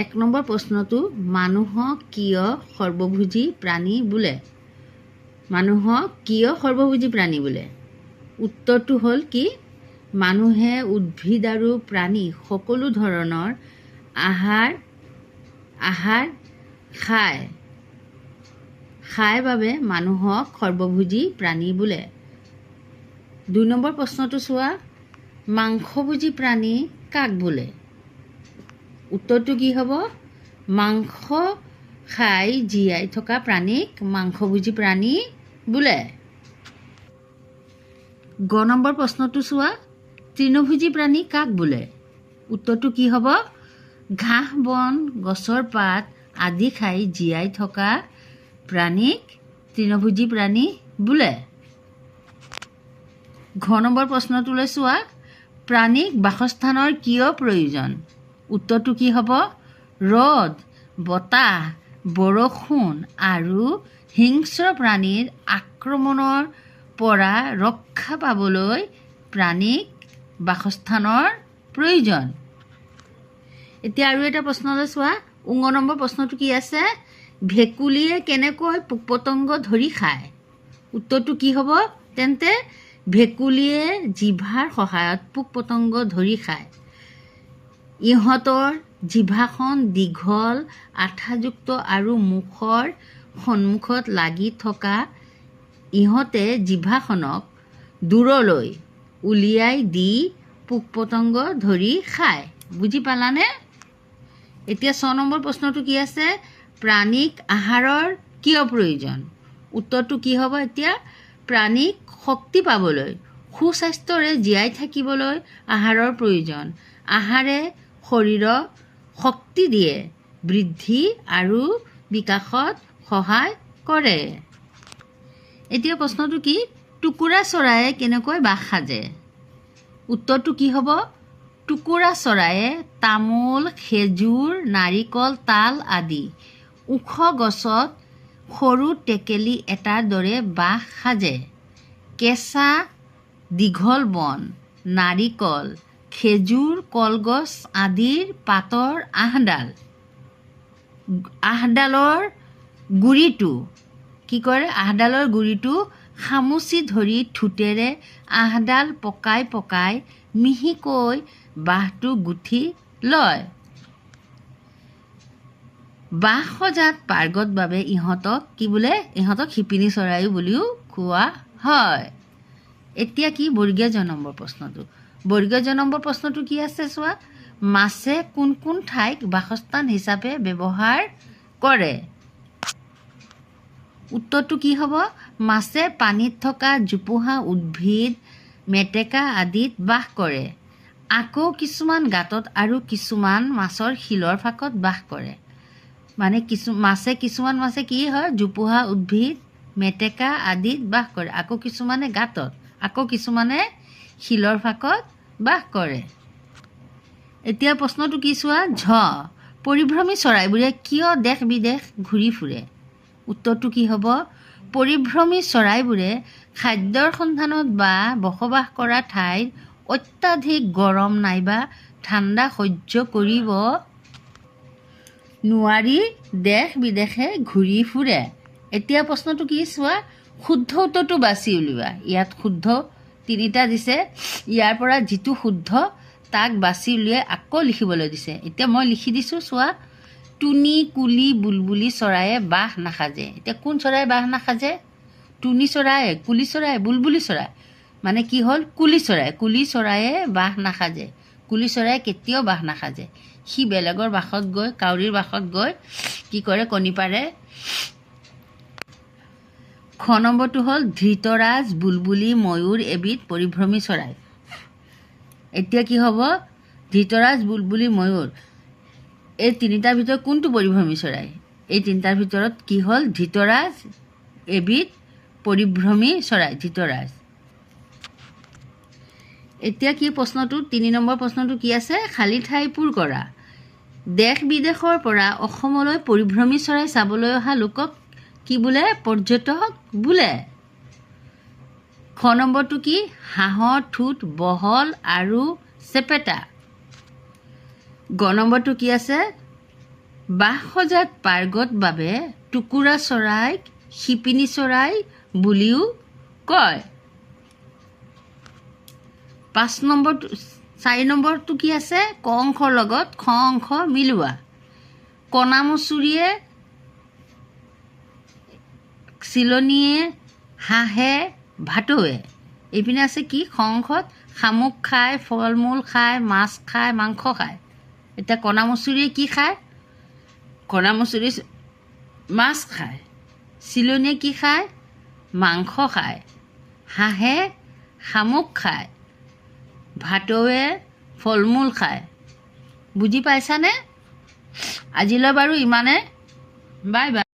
এক নম্বৰ প্ৰশ্নটো মানুহক কিয় সৰ্বভোজী প্ৰাণী বোলে? মানুহক কিয় সৰ্বভোজী প্ৰাণী বোলে? উত্তৰটো হ'ল কি? মানুহে উদ্ভিদ আৰু প্ৰাণী সকলো ধৰণৰ আহাৰ খায় বাবে মানুহক সৰ্বভোজী প্ৰাণী বোলে। ২ নম্বৰ প্ৰশ্নটো চোৱা, মাংসভোজী প্ৰাণী কাক বোলে? উত্তৰটো কি হ'ব? মাংস খাই জীয়াই থকা প্ৰাণীক মাংসভোজী প্ৰাণী বোলে। গ নম্বৰ প্ৰশ্নটো চোৱা, তৃণভোজী প্ৰাণী কাক বোলে? উত্তৰটো কি হ'ব? ঘাঁহ বন গছৰ পাত আদি খাই জীয়াই থকা প্ৰাণীক তৃণভোজী প্ৰাণী বোলে। ঘ নম্বৰ প্ৰশ্নটোলৈ চোৱা, প্ৰাণীক বাসস্থানৰ কিয় প্ৰয়োজন? উত্তৰটো কি হ'ব? ৰ'দ, বতাহ, বৰষুণ আৰু হিংস্ৰ প্ৰাণীৰ আক্ৰমণৰ পৰা ৰক্ষা পাবলৈ প্ৰাণীক বাসস্থানৰ প্ৰয়োজন। এতিয়া আৰু এটা প্ৰশ্নলৈ চোৱা, ঙ নম্বৰ প্ৰশ্নটো কি আছে? ভেকুলীয়ে কেনেকৈ পোক পতংগ ধৰি খায়? উত্তৰটো কি হ'ব? তেন্তে ভেকুলীয়ে জিভাৰ সহায়ত পোক পতংগ ধৰি খায়। ইহঁতৰ জিভাখন দীঘল, আঠাযুক্ত আৰু মুখৰ সন্মুখত লাগি থকা ইহঁতে জিভাখনক দূৰলৈ উলিয়াই দি পোক পতংগ ধৰি খায়। বুজি পালানে? এতিয়া ৬ নম্বৰ প্ৰশ্নটো কি আছে? প্ৰাণীক আহাৰৰ কিয় প্ৰয়োজন? উত্তৰটো কি হ'ব? এতিয়া প্ৰাণীক শক্তি পাবলৈ, সুস্বাস্থ্যৰে জীয়াই থাকিবলৈ আহাৰৰ প্ৰয়োজন। আহাৰে শৰীৰক শক্তি দিয়ে, বৃদ্ধি আৰু বিকাশত সহায় কৰে। এতিয়া প্ৰশ্নটো কি? টুকুৰা চৰাইয়ে কেনেকৈ বাস সাজে? উত্তৰটো কি হ'ব? টুকুৰা চৰাইয়ে তামোল, খেজুৰ, নাৰিকল, তাল আদি ওখ গছত সৰু টেকেলি এটাৰ দৰে বাস সাজে। কেঁচা দীঘল বন, নাৰিকল, খেজুৰ, কলগছ আদিৰ পাতৰ আহডালৰ গুৰিটো কি কৰে? আহডালৰ গুৰিটো খামুচি ধৰি ঠোঁটেৰে আহডাল পকাই পকাই মিহিকৈ বাঁহটো গুঠি লয়। বাঁহ সজাত পাৰ্গত বাবে ইহঁতক কি বোলে? ইহঁতক শিপিনী চৰাইও বুলিও কোৱা হয়। এতিয়া কি? বৰ্গীয় জ নম্বৰ প্ৰশ্নটো। বৰ্গীয় জ নম্বৰ প্ৰশ্নটো কি আছে চোৱা, মাছে কোন কোন ঠাইক বাসস্থান হিচাপে ব্যৱহাৰ কৰে? উত্তৰটো কি হ'ব? মাছে পানীত থকা জোপোহা উদ্ভিদ, মেটেকা আদিত বাস কৰে। আকৌ কিছুমান গাঁতত আৰু কিছুমান মাছৰ শিলৰ ফাঁকত বাস কৰে। মানে কিছুমান মাছে কি হয়? জোপোহা উদ্ভিদ, মেটেকা আদিত বাস কৰে। আকৌ কিছুমানে গাঁতত, আকৌ কিছুমানে শিলৰ ফাঁকত বাস কৰে। এতিয়া প্ৰশ্নটো কি চোৱা, ঝ পৰিভ্ৰমী চৰাইবোৰে কিয় দেশ বিদেশ ঘূৰি ফুৰে? উত্তৰটো কি হ'ব? পৰিভ্ৰমী চৰাইবোৰে খাদ্যৰ সন্ধানত বা বসবাস কৰা ঠাইৰ অত্যাধিক গৰম নাইবা ঠাণ্ডা সহ্য কৰিব নোৱাৰি দেশ বিদেশে ঘূৰি ফুৰে। এতিয়া প্ৰশ্নটো কি চোৱা, শুদ্ধ উত্তৰটো বাছি উলিওৱা। ইয়াত শুদ্ধ 3টা দিছে, ইয়াৰ পৰা যিটো শুদ্ধ তাক বাছি উলিয়াই আকৌ লিখিবলৈ দিছে। এতিয়া মই লিখি দিছোঁ চোৱা, টুনি, কুলি, বুলবুলি চৰায়ে বাঁহ নাসাজে। এতিয়া কোন চৰাই বাঁহ নাসাজে? টুনি চৰাই, কুলি চৰাই, বুলবুলি চৰাই। মানে কি হ'ল? কুলি চৰাই। কুলি চৰায়ে বাঁহ নাসাজে। কুলি চৰাই কেতিয়াও বাঁহ নাসাজে। সি বেলেগৰ বাসত গৈ, কাউৰীৰ বাসত গৈ কি কৰে? কণী পাৰে। খ নম্বৰটো হ'ল ধৃতৰাজ, বুলবুলি, ময়ূৰ এবিধ পৰিভ্ৰমী চৰাই। এতিয়া কি হ'ব? ধৃতৰাজ, বুলবুলি, ময়ূৰ এই 3টাৰ ভিতৰত কোনটো পৰিভ্ৰমী চৰাই? এই 3টাৰ ভিতৰত কি হ'ল? ধৃতৰাজ এবিধ পৰিভ্ৰমী চৰাই, ধৃতৰাজ। এতিয়া কি প্ৰশ্নটো? 3 নম্বৰ প্ৰশ্নটো কি আছে? খালী ঠাই পূৰ কৰা। দেশ বিদেশৰ পৰা অসমলৈ পৰিভ্ৰমী চৰাই চাবলৈ অহা লোকক কি বোলে? পৰ্যটক বোলে। খ নম্বৰটো কি? হাঁহৰ ঠোঁট বহল আৰু চেপেটা। গ নম্বৰটো কি আছে? বাঁহ সজাত পাৰ্গত বাবে টুকুৰা চৰাইক শিপিনী চৰাই বুলিও কয়। 4 নম্বৰটো কি আছে? ক অংশৰ লগত খ অংশ মিলোৱা। কণামুচুৰিয়ে, চিলনীয়ে, হাঁহে, ভাটৌৱে। এইপিনে আছে কি? খ অংশত শামুক খায়, ফল মূল খায়, মাছ খায়, মাংস খায়। এতিয়া কণামুচুৰিয়ে কি খায়? কণামুচুৰি মাছ খায়। চিলনীয়ে কি খায়? মাংস খায়। হাঁহে শামুক খায়। ভাটৌৱে ফল মূল খায়। বুজি পাইছানে? আজিলৈ বাৰু ইমানে। Bye bye.